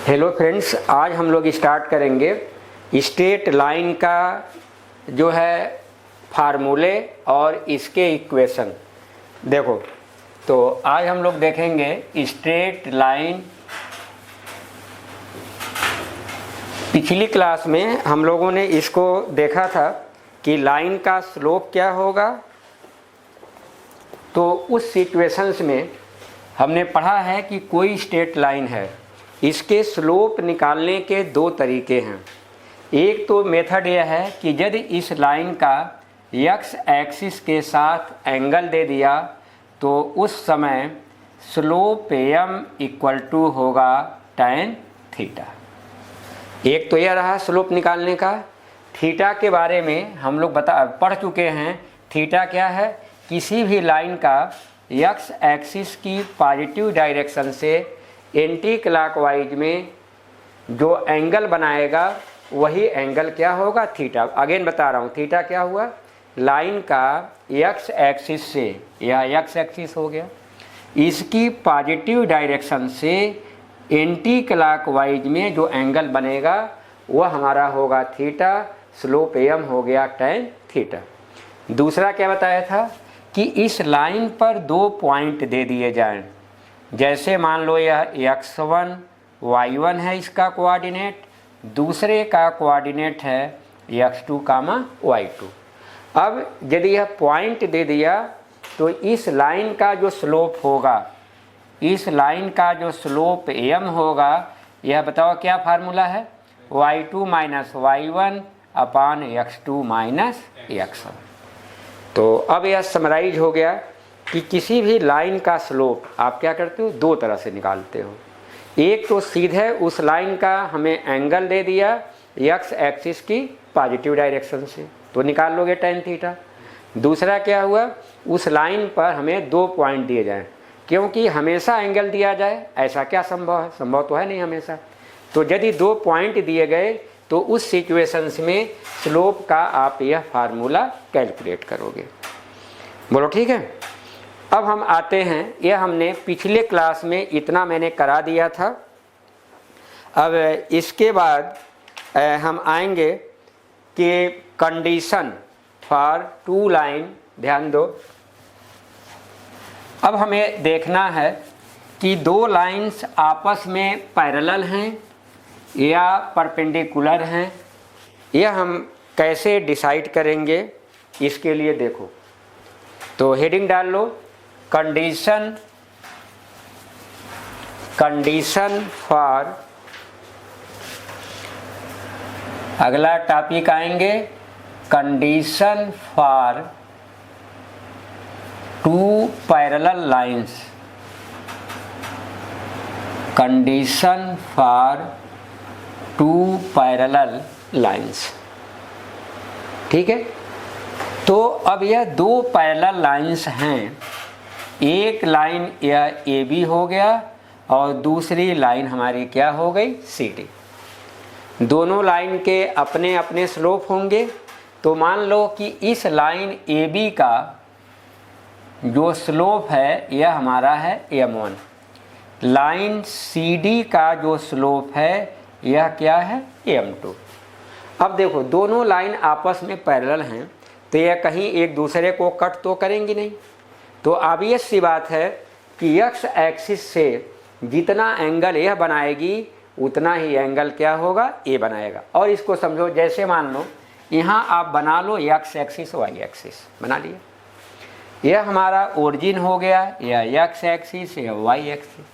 Hello friends, आज हम लोग स्टार्ट करेंगे स्ट्रेट लाइन का जो है फार्मूले और इसके इक्वेशन। देखो, तो आज हम लोग देखेंगे स्ट्रेट लाइन। पिछली क्लास में हम लोगों ने इसको देखा था कि लाइन का स्लोप क्या होगा। तो उस सिचुएशंस में हमने पढ़ा है कि कोई स्ट्रेट लाइन है, इसके स्लोप निकालने के दो तरीके हैं। एक तो मेथड यह है कि यदि इस लाइन का एक्स एक्सिस के साथ एंगल दे दिया तो उस समय स्लोप m इक्वल टू होगा tan थीटा। एक तो यह रहा स्लोप निकालने का। थीटा के बारे में हम लोग पढ़ चुके हैं। थीटा क्या है? किसी भी लाइन का एक्स एक्सिस की पॉजिटिव डायरेक्शन से एंटी क्लॉकवाइज में जो एंगल बनाएगा वही एंगल क्या होगा? थीटा। अगेन बता रहा हूँ, थीटा क्या हुआ? लाइन का एक्स एक्सिस से, यह एक्स एक्सिस हो गया, इसकी पॉजिटिव डायरेक्शन से एंटी क्लॉकवाइज में जो एंगल बनेगा वह हमारा होगा थीटा। स्लोप m हो गया tan थीटा। दूसरा क्या बताया था कि इस लाइन पर दो पॉइंट दे दिए जाएं। जैसे मान लो यह x1 y1 है इसका कोऑर्डिनेट, दूसरे का कोऑर्डिनेट है x2 y2। अब यदि यह पॉइंट दे दिया तो इस लाइन का जो स्लोप होगा, इस लाइन का जो स्लोप m होगा, यह बताओ क्या फार्मूला है? y2 माइनस y1 अपान x2 माइनस x1। तो अब यह समराइज हो गया कि किसी भी लाइन का स्लोप आप क्या करते हो? दो तरह से निकालते हो। एक तो सीधे उस लाइन का हमें एंगल दे दिया एक्स एक्सिस की पॉजिटिव डायरेक्शन से, तो निकाल लोगे tan थीटा। दूसरा क्या हुआ? उस लाइन पर हमें दो पॉइंट दिए जाएं, क्योंकि हमेशा एंगल दिया जाए ऐसा क्या संभव है? संभव तो है नहीं हमेशा। तो यदि दो पॉइंट दिए गए तो उस सिचुएशंस में स्लोप का आप यह फार्मूला कैलकुलेट करोगे। बोलो ठीक है। अब हम आते हैं, यह हमने पिछले क्लास में इतना मैंने करा दिया था। अब इसके बाद हम आएंगे कि कंडीशन फॉर टू लाइन। ध्यान दो, अब हमें देखना है कि दो लाइंस आपस में पैरेलल हैं या परपेंडिकुलर हैं। यह हम कैसे डिसाइड करेंगे? इसके लिए देखो, तो हेडिंग डाल लो, कंडीशन फॉर, अगला टॉपिक आएंगे condition for two parallel lines. Condition for two parallel lines. ठीक है। तो अब यह दो पैरेलल लाइंस हैं। एक लाइन यह AB हो गया और दूसरी लाइन हमारी क्या हो गई? CD। दोनों लाइन के अपने अपने स्लोप होंगे। तो मान लो कि इस लाइन AB का जो स्लोप है यह हमारा है m1। लाइन CD का जो स्लोप है यह क्या है? m2। अब देखो, दोनों लाइन आपस में पैरेलल हैं तो यह कहीं एक दूसरे को कट तो करेंगी नहीं। तो ऑब्वियस सी बात है कि एक्स एक्सिस से जितना एंगल यह बनाएगी उतना ही एंगल क्या होगा? ए बनाएगा। और इसको समझो, जैसे मान लो यहाँ आप बना लो एक्स एक्सिस वाई एक्सिस बना लिया, यह हमारा ओरिजिन हो गया, यह एक्स एक्सिस या वाई एक्सिस।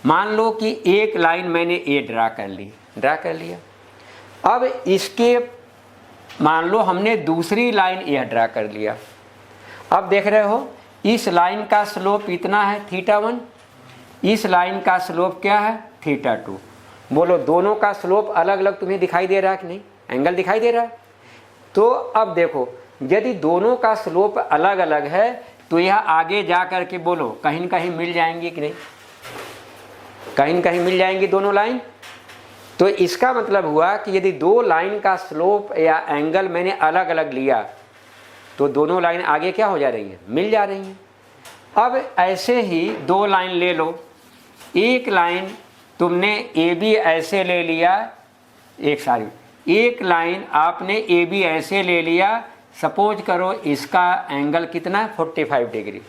मान लो कि एक लाइन मैंने ए ड्रा कर लिया। अब इसके मान लो हमने दूसरी लाइन यह ड्रा कर लिया। अब देख रहे हो इस लाइन का स्लोप इतना है θ1, इस लाइन का स्लोप क्या है? θ2। बोलो, दोनों का स्लोप अलग अलग तुम्हें दिखाई दे रहा है कि नहीं? एंगल दिखाई दे रहा है। तो अब देखो, यदि दोनों का स्लोप अलग अलग है तो यह आगे जा कर के बोलो कहीं न कहीं मिल जाएंगी कि नहीं? कहीं न कहीं मिल जाएंगी दोनों लाइन। तो इसका मतलब हुआ कि यदि दो लाइन का स्लोप या एंगल मैंने अलग अलग लिया तो दोनों लाइन आगे क्या हो जा रही है? मिल जा रही हैं। अब ऐसे ही दो लाइन ले लो, एक लाइन तुमने ए बी ऐसे ले लिया, एक लाइन आपने ए बी ऐसे ले लिया, सपोज करो इसका एंगल कितना 45 डिग्री।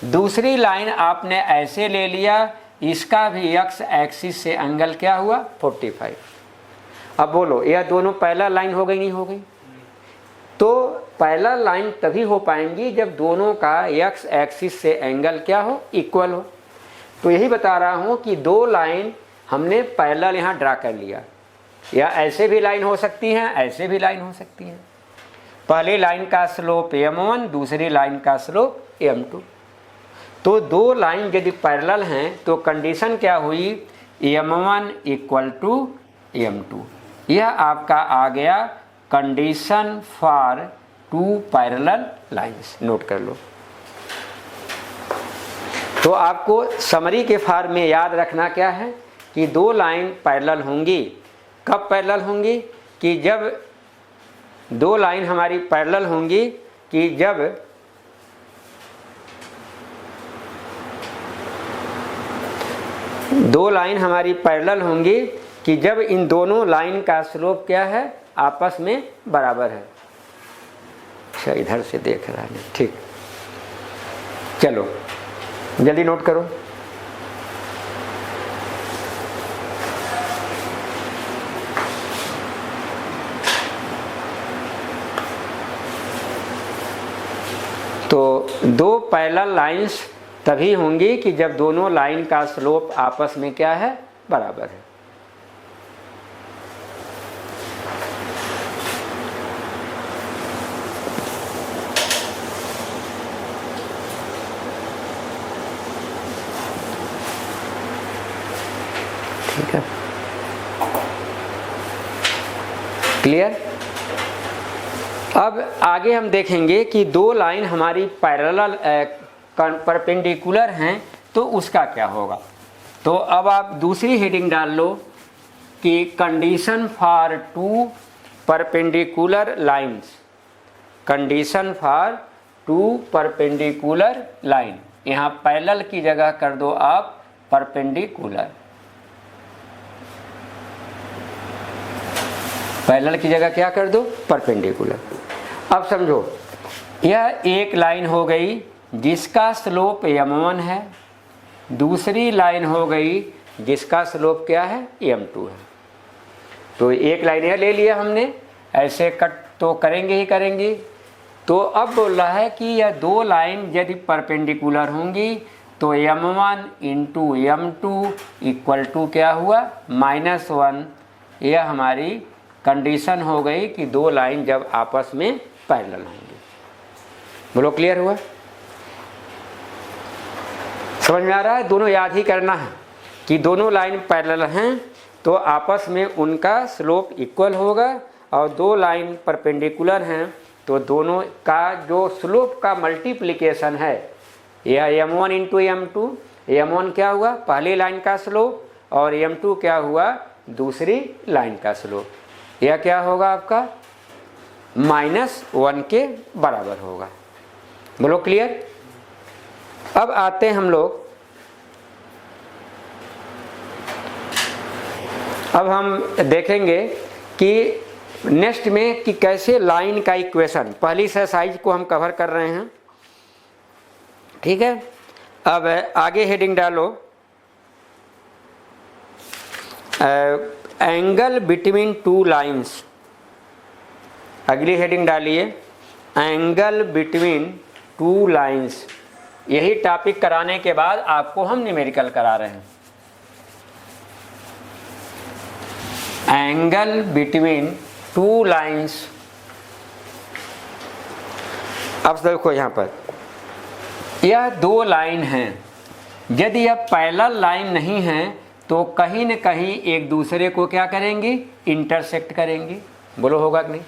दूसरी लाइन आपने ऐसे ले लिया, इसका भी एक्स एक्सिस से एंगल क्या हुआ 45। अब बोलो यह दोनों पहला लाइन हो गई नहीं हो गई? तो पहला लाइन तभी हो पाएंगी जब दोनों का एक्स एक्सिस से एंगल क्या हो, इक्वल हो। तो यही बता रहा हूं कि दो लाइन हमने पैरेलल यहाँ ड्रा कर लिया, या ऐसे भी लाइन हो सकती हैं, ऐसे भी लाइन हो सकती हैं। पहली लाइन का स्लोप m1, दूसरी लाइन का स्लोप m2। तो दो लाइन यदि पैरेलल हैं तो कंडीशन क्या हुई, m1 इक्वल टू m2। यह आपका आ गया condition for two parallel lines. Note कर लो। तो आपको समरी के फॉर्म में याद रखना क्या है कि दो लाइन पैरेलल होंगी। कब पैरेलल होंगी? कि जब दो लाइन हमारी पैरेलल होंगी, कि जब दो लाइन हमारी पैरेलल होंगी कि जब इन दोनों लाइन का स्लोप क्या है, आपस में बराबर है। अच्छा, इधर से देख रहा है, ठीक। चलो जल्दी नोट करो। तो दो पैरेलल लाइंस तभी होंगी कि जब दोनों लाइन का स्लोप आपस में क्या है, बराबर है। ठीक है, क्लियर? अब आगे हम देखेंगे कि दो लाइन हमारी पैरेलल परपेंडिकुलर हैं तो उसका क्या होगा। तो अब आप दूसरी हेडिंग डाल लो कि condition for two perpendicular lines. Condition for two perpendicular line, यहाँ पैरेलल की जगह कर दो आप परपेंडिकुलर। पैरेलल की जगह क्या कर दो, परपेंडिकुलर। अब समझो, यह एक लाइन हो गई जिसका स्लोप m1 है, दूसरी लाइन हो गई जिसका स्लोप क्या है, m2 है। तो एक लाइन यह ले लिया हमने, ऐसे कट तो करेंगे ही करेंगे। तो अब बोल रहा है कि यह दो लाइन यदि परपेंडिकुलर होंगी तो m1 into m2 equal to क्या हुआ, -1। यह हमारी कंडीशन हो गई कि दो लाइन जब आपस में पैरेलल होंगी। बोलो क्लियर हुआ? समझ में आ रहा है? दोनों याद ही करना है कि दोनों लाइन पैरेलल हैं तो आपस में उनका स्लोप इक्वल होगा, और दो लाइन परपेंडिकुलर हैं तो दोनों का जो स्लोप का मल्टीप्लिकेशन है, यह m1 इंटू m2। m1 क्या हुआ, पहली लाइन का स्लोप, और m2 क्या हुआ, दूसरी लाइन का स्लोप। यह क्या होगा आपका -1 के बराबर होगा। बोलो क्लियर? अब आते हैं हम लोग, अब हम देखेंगे कि नेक्स्ट में कि कैसे लाइन का इक्वेशन, पहली एक्सरसाइज को हम कवर कर रहे हैं। ठीक है, अब आगे हेडिंग डालो, एंगल बिटवीन टू लाइंस। अगली हेडिंग डालिए, एंगल बिटवीन टू लाइंस। यही टॉपिक कराने के बाद आपको हम न्यूमेरिकल करा रहे हैं। Angle between two lines. अब देखो यहाँ पर, यह दो लाइन हैं, यदि यह पैरेलल लाइन नहीं है तो कहीं न कहीं एक दूसरे को क्या करेंगी, इंटरसेक्ट करेंगी। बोलो होगा कि नहीं?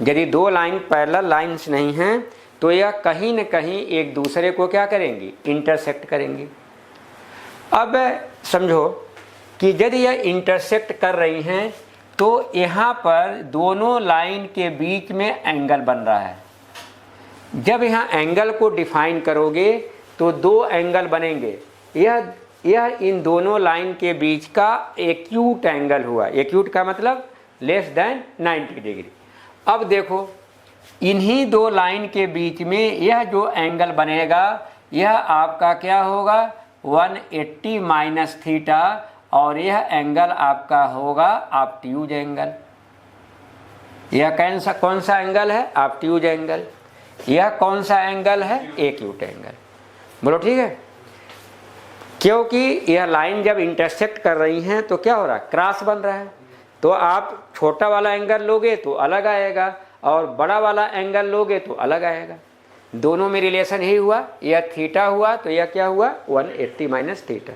यदि दो लाइन पैरेलल लाइंस नहीं हैं तो यह कहीं न कहीं एक दूसरे को क्या करेंगी, इंटरसेक्ट करेंगी। अब समझो कि यदि यह इंटरसेक्ट कर रही हैं तो यहाँ पर दोनों लाइन के बीच में एंगल बन रहा है। जब यहाँ एंगल को डिफाइन करोगे तो दो एंगल बनेंगे। यह इन दोनों लाइन के बीच का एक्यूट एंगल हुआ। एक्यूट का मतलब लेस देन 90 डिग्री। अब देखो इन्हीं दो लाइन के बीच में यह जो एंगल बनेगा यह आपका क्या होगा 180 माइनस थीटा, और यह एंगल आपका होगा ऑब्ट्यूज एंगल। यह कौन सा एंगल है? Obtuse angle. यह कौन सा एंगल है? Acute angle. बोलो ठीक है। क्योंकि यह लाइन जब इंटरसेक्ट कर रही हैं तो क्या हो रहा है? क्रॉस बन रहा है। तो आप छोटा वाला एंगल लोगे तो अलग आएगा और बड़ा वाला एंगल लोगे तो अलग आएगा। दोनों में रिलेशन ही हुआ। यह थीटा हुआ तो यह क्या हुआ 180 माइनस थीटा।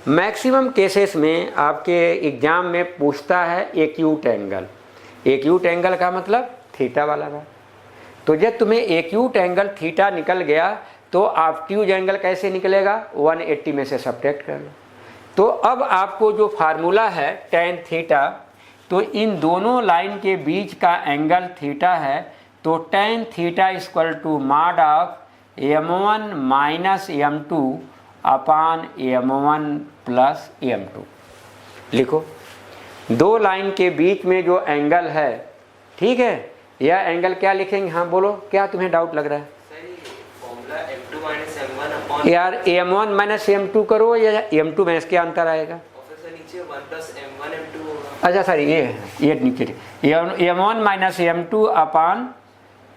मैक्सिमम केसेस में आपके एग्जाम में पूछता है एक्यूट एंगल। एक्यूट एंगल का मतलब थीटा वाला बात। तो जब तुम्हें एक्यूट एंगल थीटा निकल गया तो ऑब्ट्यूज एंगल कैसे निकलेगा? 180 में से सब्ट्रैक्ट कर लो। तो अब आपको जो फार्मूला है tan थीटा, तो इन दोनों लाइन के बीच का एंगल थीटा है, तो tan theta equal to mod of m1 minus m2 upon m1 plus m2। लिखो दो लाइन के बीच में जो एंगल है, ठीक है, यह एंगल क्या लिखेंगे? हाँ बोलो, क्या तुम्हें डाउट लग रहा है? यार m1 माइनस m2 करो या m2 माइनस, क्या अंतर आएगा? अच्छा सॉरी, ये नीचे m1 minus m2 upon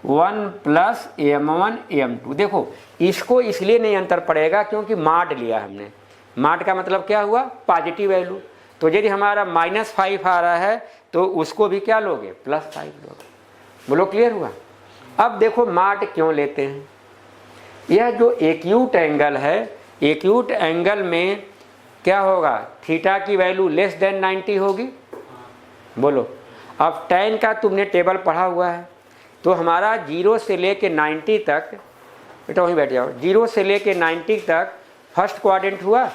1 plus m1 m2। देखो इसको इसलिए नहीं अंतर पड़ेगा क्योंकि मॉड लिया हमने। मॉड का मतलब क्या हुआ? Positive value. तो यदि हमारा -5 आ रहा है तो उसको भी क्या लोगे? +5 लोगे। बोलो क्लियर हुआ? अब देखो मॉड क्यों लेते हैं। यह जो एक्यूट एंगल है, एक्यूट एंगल में क्या होगा? थीटा की वैल्यू लेस देन 90 होगी। बोलो अब tan का तुमने टेबल पढ़ा हुआ है, तो हमारा 0 से लेके 90 तक, बेटा वहीं बैठ जाओ, 0 से लेके 90 तक फर्स्ट क्वाड्रेंट हुआ।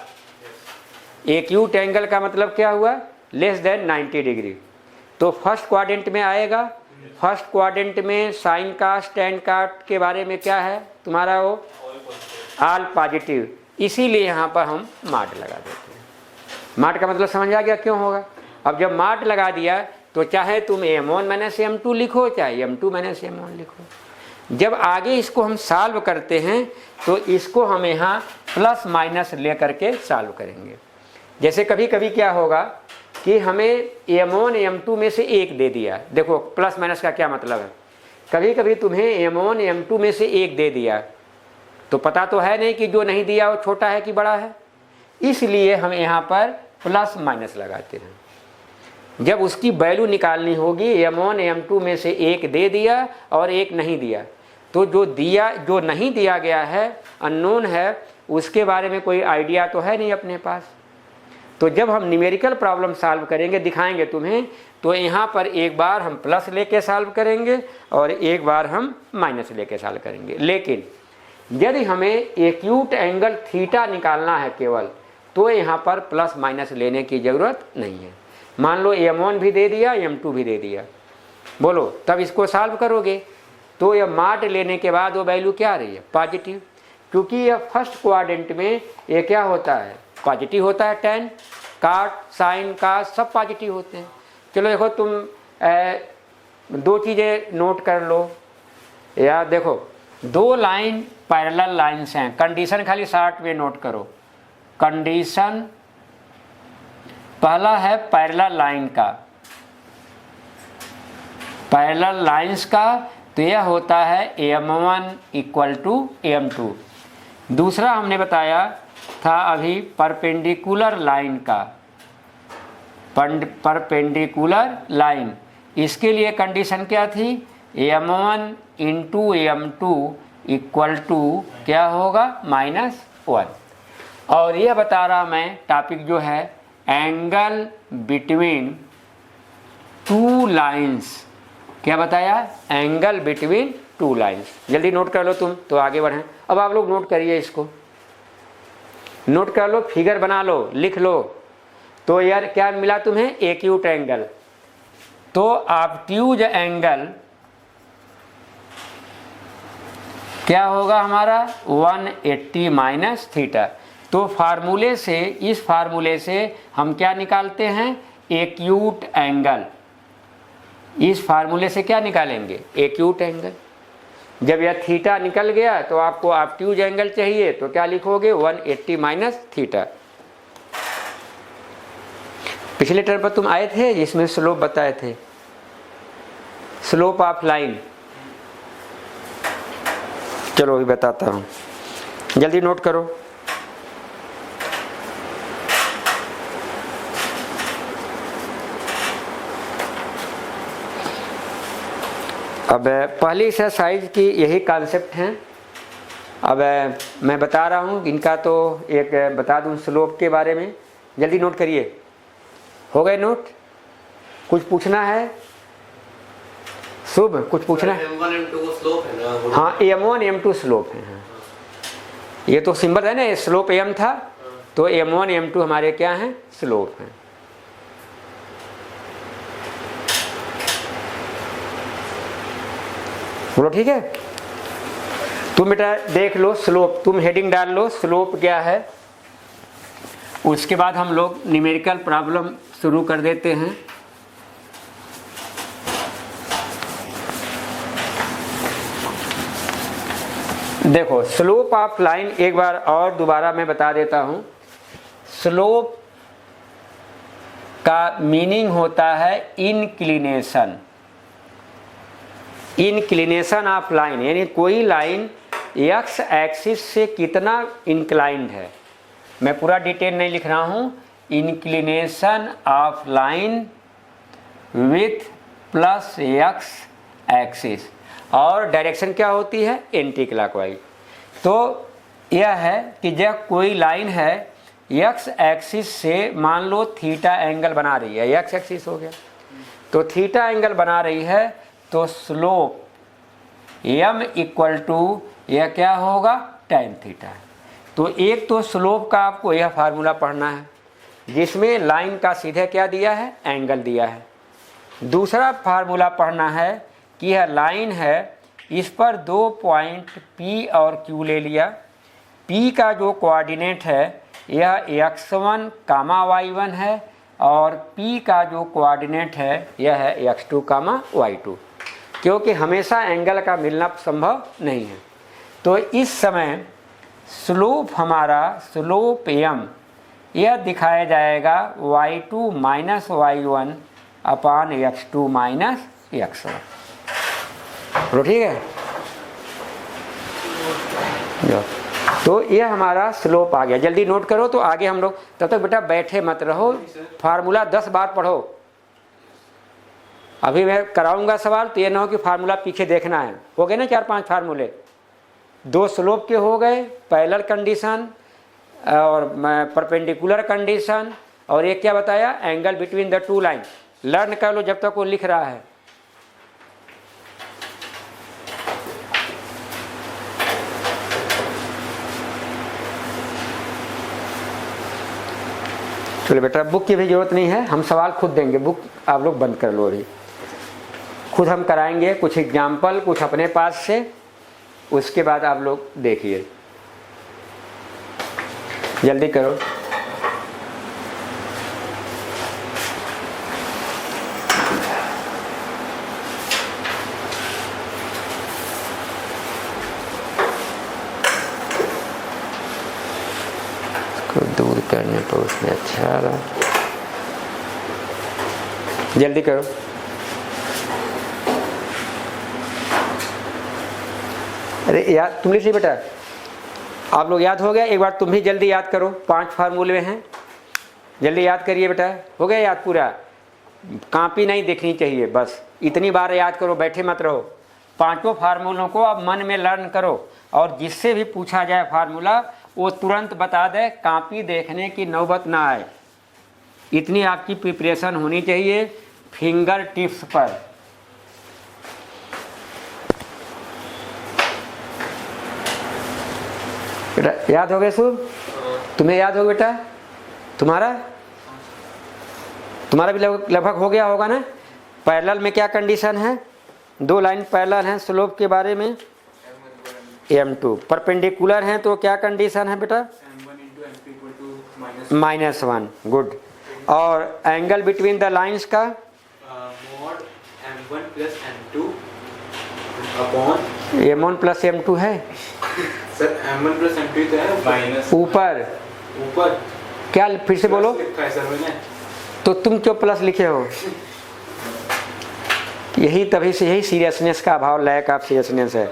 एक्यूट एंगल का मतलब क्या हुआ? Less than 90 degree. तो फर्स्ट क्वाड्रेंट में आएगा। फर्स्ट क्वाड्रेंट में साइन कास्ट टैन कास्ट के बारे में क्या है तुम्हारा? वो ऑल पॉजिटिव। इसीलिए यहाँ पर हम मॉड लगा देते हैं। मॉड का मतलब समझ आ गया क्यों होगा? अब जब मॉड लगा दिया तो चाहे तुम m1 माइनस m2 लिखो चाहे m2 माइनस m1 लिखो। जब आगे इसको हम सॉल्व करते हैं तो इसको हम यहाँ प्लस माइनस ले करके सॉल्व करेंगे। जैसे कभी कभी क्या होगा कि हमें m1 m2 में से एक दे दिया। देखो प्लस माइनस का क्या मतलब है? कभी कभी तुम्हें m1 m2 में से एक दे दिया तो पता तो है नहीं कि जो नहीं दिया वो छोटा है कि बड़ा है, इसलिए हम यहाँ पर प्लस माइनस लगाते हैं। जब उसकी वैल्यू निकालनी होगी, m1 m2 में से एक दे दिया और एक नहीं दिया, तो जो नहीं दिया गया है अननोन है, उसके बारे में कोई आइडिया तो है नहीं अपने पास। तो जब हम न्यूमेरिकल प्रॉब्लम सॉल्व करेंगे, दिखाएंगे तुम्हें, तो यहाँ पर एक बार हम प्लस लेके सॉल्व करेंगे और एक बार हम माइनस लेके सॉल्व करेंगे। लेकिन यदि हमें एक्यूट एंगल थीटा निकालना है केवल, तो यहाँ पर प्लस माइनस लेने की ज़रूरत नहीं है। मान लो m1 भी दे दिया m2 भी दे दिया, बोलो तब इसको सॉल्व करोगे तो यह मॉड लेने के बाद वो वैल्यू क्या आ रही है? पॉजिटिव। क्योंकि यह फर्स्ट क्वाड्रेंट में ये क्या होता है? पॉजिटिव होता है। tan काट साइन का सब पॉजिटिव होते हैं। चलो देखो तुम दो चीज़ें नोट कर लो। या देखो दो लाइन पैरेलल लाइन्स हैं, कंडीशन खाली शॉर्ट में नोट करो। कंडीशन पहला है पैरेलल लाइन का, पैरेलल लाइन्स का, तो यह होता है m1 इक्वल टू m2। दूसरा हमने बताया था अभी परपेंडिकुलर लाइन का, परपेंडिकुलर लाइन, इसके लिए कंडीशन क्या थी? m1 into m2 equal to क्या होगा? -1। और यह बता रहा मैं टॉपिक जो है एंगल बिटवीन टू लाइंस। क्या बताया? Angle between two lines. जल्दी नोट कर लो तुम तो आगे बढ़ें। अब आप लोग नोट करिए, इसको नोट कर लो, फिगर बना लो, लिख लो। तो यार क्या मिला तुम्हें? Acute angle. तो ऑब्ट्यूज एंगल क्या होगा हमारा 180 माइनस थीटा। तो फार्मूले से, इस फार्मूले से हम क्या निकालते हैं, एक्यूट एंगल। इस फार्मूले से क्या निकालेंगे, एक्यूट एंगल। जब यह थीटा निकल गया तो आपको ऑब्ट्यूज एंगल चाहिए, तो क्या लिखोगे 180 माइनस थीटा। पिछले टर्म पर तुम आए थे जिसमें स्लोप बताए थे, स्लोप ऑफ लाइन। चलो अभी बताता हूं, जल्दी नोट करो। अब पहली एक्सरसाइज की यही कॉन्सेप्ट हैं। अब मैं बता रहा हूँ इनका, तो एक बता दूँ स्लोप के बारे में, जल्दी नोट करिए। हो गए नोट? कुछ पूछना है? शुभ कुछ पूछना है? M1 M2 स्लोप है ना? हाँ, M1 M2 स्लोप है। हाँ, ये तो सिंबल है ना, स्लोप M था, तो M1 M2 हमारे क्या हैं, स्लोप हैं। बोलो ठीक है। तुम बेटा देख लो स्लोप, तुम हेडिंग डाल लो स्लोप क्या है। उसके बाद हम लोग न्यूमेरिकल प्रॉब्लम शुरू कर देते हैं। देखो स्लोप ऑफ लाइन एक बार और दोबारा मैं बता देता हूं। स्लोप का मीनिंग होता है इंक्लिनेशन, इंक्लिनेशन ऑफ लाइन, यानी कोई लाइन एक्स एक्सिस से कितना इंक्लाइंड है। मैं पूरा डिटेल नहीं लिख रहा हूं। Inclination of line with plus x axis, और डायरेक्शन क्या होती है, एंटी क्लॉकवाइज। तो यह है कि जब कोई लाइन है एक्स एक्सिस से, मान लो थीटा एंगल बना रही है, एक्स एक्सिस हो गया, तो थीटा एंगल बना रही है, तो स्लोप m इक्वल टू यह क्या होगा, tan थीटा। तो एक तो स्लोप का आपको यह फार्मूला पढ़ना है जिसमें लाइन का सीधे क्या दिया है, एंगल दिया है। दूसरा फार्मूला पढ़ना है कि यह लाइन है, इस पर दो पॉइंट P और Q ले लिया। P का जो कोऑर्डिनेट है यह x1, y1 है, और P का जो कोऑर्डिनेट है यह है x2, y2, क्योंकि हमेशा एंगल का मिलना संभव नहीं है। तो इस समय स्लोप हमारा, स्लोप m, यह दिखाया जाएगा y2 माइनस y1 अपान x2 माइनस x1। ठीक है, तो यह हमारा स्लोप आ गया। जल्दी नोट करो। तो आगे हम लोग, तब तक बेटा बैठे मत रहो, फार्मूला 10 बार पढ़ो। अभी मैं कराऊंगा सवाल, तो ये ना हो कि फार्मूला पीछे देखना है। हो गए ना 4-5 फार्मूले, 2 स्लोप के हो गए, पैरेलल कंडीशन और परपेंडिकुलर कंडीशन, और एक क्या बताया, angle between the two line. Learn कर लो जब तक वो लिख रहा है। चलो बेटा, बुक की भी जरूरत नहीं है, हम सवाल खुद देंगे, बुक आप लोग बंद कर लो। अभी खुद हम कराएंगे कुछ एग्जाम्पल, कुछ अपने पास से, उसके बाद आप लोग देखिए। जल्दी करो। दूर करने पर उसमें अच्छा आ रहा, जल्दी करो। अरे याद तुम लिख ली बेटा, आप लोग याद हो गया? एक बार तुम भी जल्दी याद करो, 5 फार्मूले हैं, जल्दी याद करिए बेटा। हो गया याद पूरा? कॉपी नहीं देखनी चाहिए, बस इतनी बार याद करो, बैठे मत रहो। 5 फार्मूलों को अब मन में लर्न करो, और जिससे भी पूछा जाए फार्मूला वो तुरंत बता दे, कॉपी देखने की नौबत ना आए। इतनी आपकी प्रिपरेशन होनी चाहिए फिंगर टिप्स पर। बेटा याद हो गए शुभ? तुम्हें याद हो बेटा? तुम्हारा भी लगभग हो गया होगा ना। पैरेलल में क्या कंडीशन है, 2 लाइन पैरेलल हैं, स्लोप के बारे में m2 परपेंडिकुलर हैं तो क्या कंडीशन है बेटा? m1 into m2 equal to -1। Good. और एंगल बिटवीन द लाइंस का mod m1 plus m2 upon m1 plus m2 है सर m1 plus m2 तो है माइनस ऊपर। ऊपर क्या फिर से बोलो? लिखा है सर मैंने। तो तुम क्यों प्लस लिखे हो? यही तभी से यही सीरियसनेस का अभाव, लैक ऑफ सीरियसनेस है।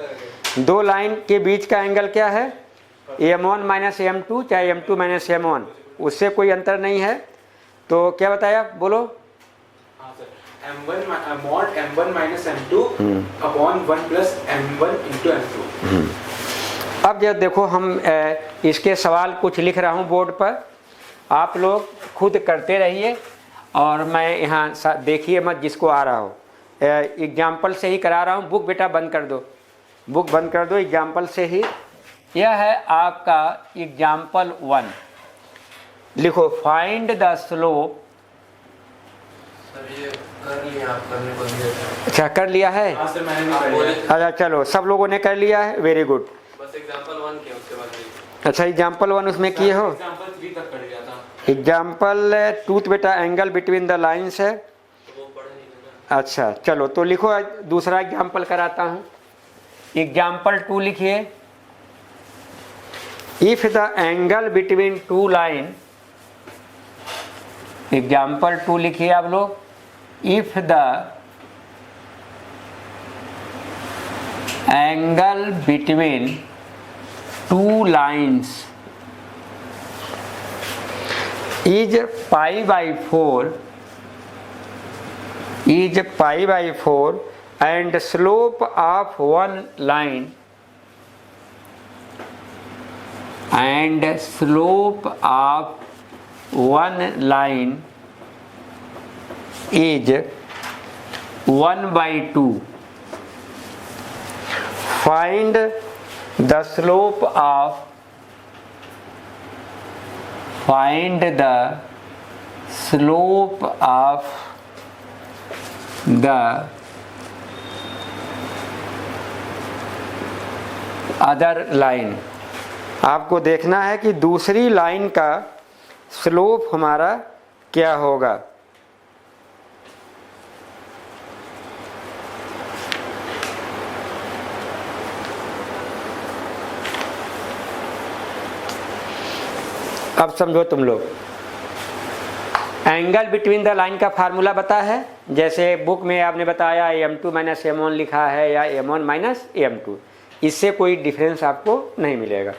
दो लाइन के बीच का एंगल क्या है? m1 माइनस m2 चाहे m2 माइनस m1, उससे कोई अंतर नहीं है। तो क्या बताया बोलो? हाँ sir m1 mod m1 minus m2 upon 1 plus m1 into m2। अब जब देखो हम इसके सवाल कुछ लिख रहा हूँ बोर्ड पर, आप लोग खुद करते रहिए और मैं यहाँ देखिए मत जिसको आ रहा हो। एग्जाम्पल से ही करा रहा हूँ। बुक बेटा बंद कर दो, बुक बंद कर दो। एग्जाम्पल से ही, यह है आपका एग्जाम्पल 1। लिखो फाइंड द स्लोप। सर ये कर लिया, आप करने को दिया था। अच्छा कर लिया है? हाँ सर मैंने भी आप कर बोले लिया। अच्छा चलो, सब लोगों ने कर लिया है, वेरी गुड। बस एग्जांपल 1 किया, उसके बाद नहीं। अच्छा एग्जाम्पल 1 उसमें किए हो? एग्जांपल 3 तक कर लिया था। एग्जाम्पल 2 बेटा एंगल बिटवीन द लाइंस है। तो वो पढ़े नहीं था। अच्छा चलो, तो लिखो दूसरा एग्जाम्पल कराता हूँ। एग्जाम्पल 2 लिखिए। If the angle between two line, example 2 लिखिए आप लोग। If the angle between two lines is pi/4 and slope of one line is 1/2. Find the slope of the other line. आपको देखना है कि दूसरी लाइन का स्लोप हमारा क्या होगा। अब समझो तुम लोग, एंगल बिटवीन द लाइन का फार्मूला बता है, जैसे बुक में आपने बताया m2 माइनस m1 लिखा है या m1 माइनस m2, इससे कोई डिफरेंस आपको नहीं मिलेगा।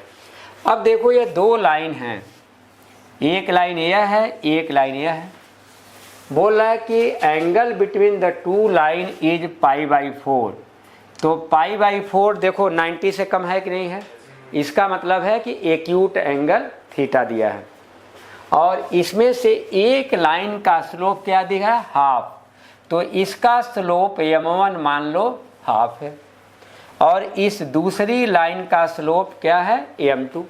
अब देखो ये दो लाइन हैं, एक लाइन यह है, एक लाइन यह है। बोल रहा है कि angle between the two line is pi/4। तो pi/4 देखो 90 से कम है कि नहीं है, इसका मतलब है कि एक्यूट एंगल थीटा दिया है। और इसमें से एक लाइन का स्लोप क्या दिया है? हाफ। तो इसका स्लोप m1 मान लो हाफ है, और इस दूसरी लाइन का स्लोप क्या है? m2।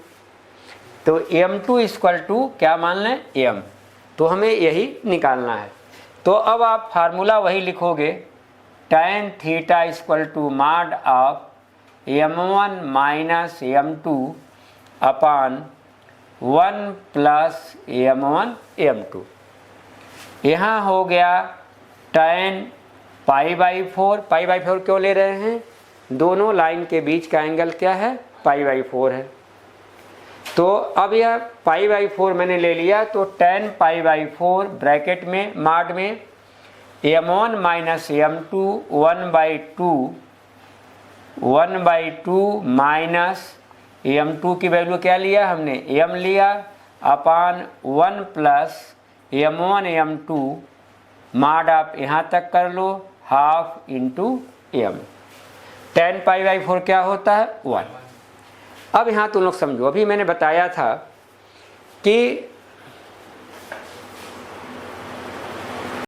तो m2 इक्वल टू क्या मान लें? m। तो हमें यही निकालना है। तो अब आप फार्मूला वही लिखोगे, tan theta equal to mod of m1 minus m2 upon 1 plus m1 m2। यहाँ हो गया tan pi/4। pi/4 क्यों ले रहे हैं? दोनों लाइन के बीच का एंगल क्या है? pi/4 है। तो अब यह pi/4 मैंने ले लिया, तो tan pi/4 ब्रैकेट में मॉड में m1 minus m2 1/2 minus m2 की वैल्यू क्या लिया हमने? m लिया अपान 1 प्लस m1 m2 मॉड आप यहाँ तक कर लो, half into m। tan pi/4 क्या होता है? 1। अब यहाँ तुम लोग समझो, अभी मैंने बताया था कि